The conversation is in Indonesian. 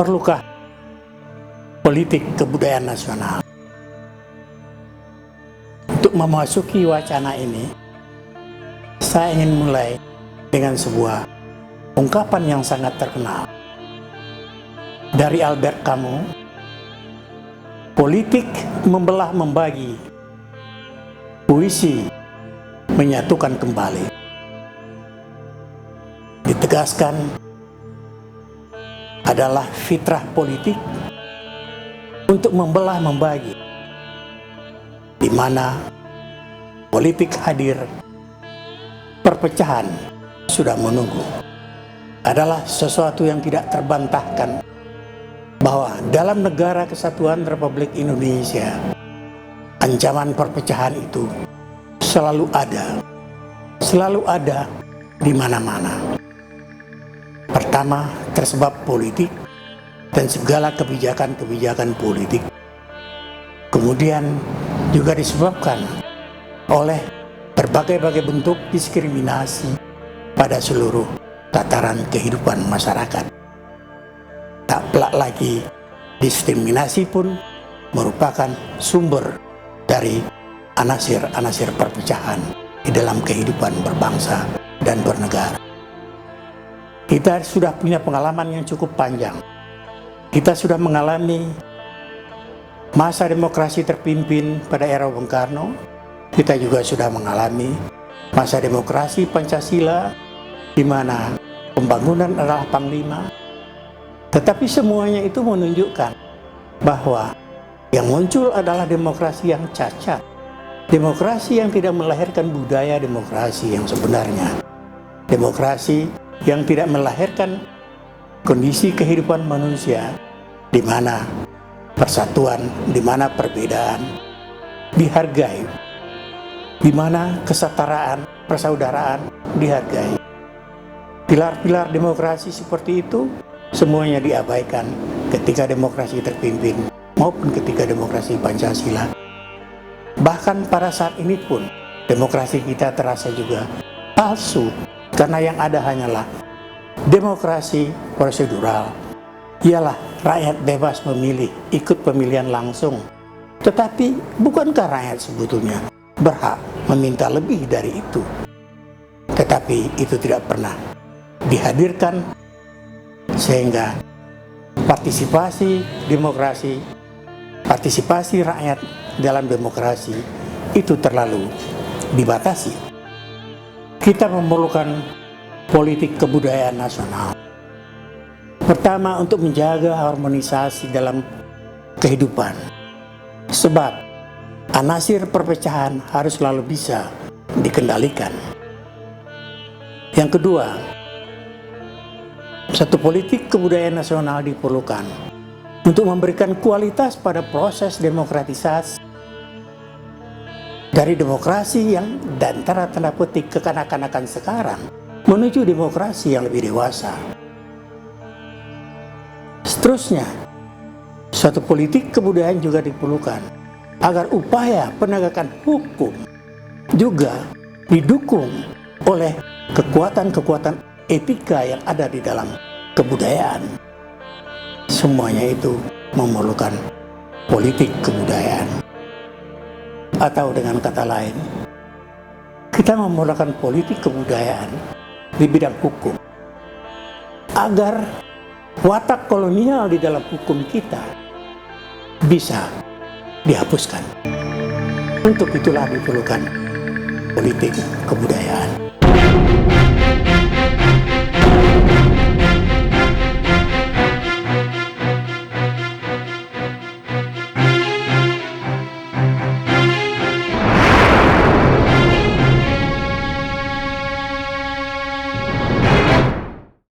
Perlukah politik kebudayaan nasional? Untuk memasuki wacana ini, saya ingin mulai dengan sebuah ungkapan yang sangat terkenal dari Albert Camus. Politik membelah membagi, puisi menyatukan kembali. Ditegaskan adalah fitrah politik untuk membelah membagi, di mana politik hadir, perpecahan sudah menunggu. Adalah sesuatu yang tidak terbantahkan bahwa dalam negara kesatuan Republik Indonesia, ancaman perpecahan itu selalu ada di mana-mana. Pertama, tersebab politik dan segala kebijakan-kebijakan politik. Kemudian juga disebabkan oleh berbagai-bagai bentuk diskriminasi pada seluruh tataran kehidupan masyarakat. Tak pelak lagi, diskriminasi pun merupakan sumber dari anasir-anasir perpecahan di dalam kehidupan berbangsa dan bernegara. Kita sudah punya pengalaman yang cukup panjang. Kita sudah mengalami masa demokrasi terpimpin pada era Bung Karno. Kita juga sudah mengalami masa demokrasi Pancasila, di mana pembangunan adalah panglima. Tetapi semuanya itu menunjukkan bahwa yang muncul adalah demokrasi yang cacat. Demokrasi yang tidak melahirkan budaya demokrasi yang sebenarnya. Demokrasi yang tidak melahirkan kondisi kehidupan manusia di mana persatuan, di mana perbedaan dihargai, di mana kesetaraan, persaudaraan dihargai. Pilar-pilar demokrasi seperti itu semuanya diabaikan ketika demokrasi terpimpin maupun ketika demokrasi Pancasila. Bahkan pada saat ini pun demokrasi kita terasa juga palsu, karena yang ada hanyalah demokrasi prosedural. Ialah rakyat bebas memilih, ikut pemilihan langsung. Tetapi bukankah rakyat sebetulnya berhak meminta lebih dari itu? Tetapi itu tidak pernah dihadirkan, sehingga partisipasi demokrasi, partisipasi rakyat dalam demokrasi itu terlalu dibatasi. Kita memerlukan politik kebudayaan nasional. Pertama, untuk menjaga harmonisasi dalam kehidupan. Sebab anasir perpecahan harus selalu bisa dikendalikan. Yang kedua, satu politik kebudayaan nasional diperlukan untuk memberikan kualitas pada proses demokratisasi dari demokrasi yang dan tanda petik kekanak-kanakan sekarang menuju demokrasi yang lebih dewasa. Seterusnya, suatu politik kebudayaan juga diperlukan agar upaya penegakan hukum juga didukung oleh kekuatan-kekuatan etika yang ada di dalam kebudayaan. Semuanya itu memerlukan politik kebudayaan. Atau dengan kata lain, kita memerlukan politik kebudayaan di bidang hukum agar watak kolonial di dalam hukum kita bisa dihapuskan. Untuk itulah diperlukan politik kebudayaan.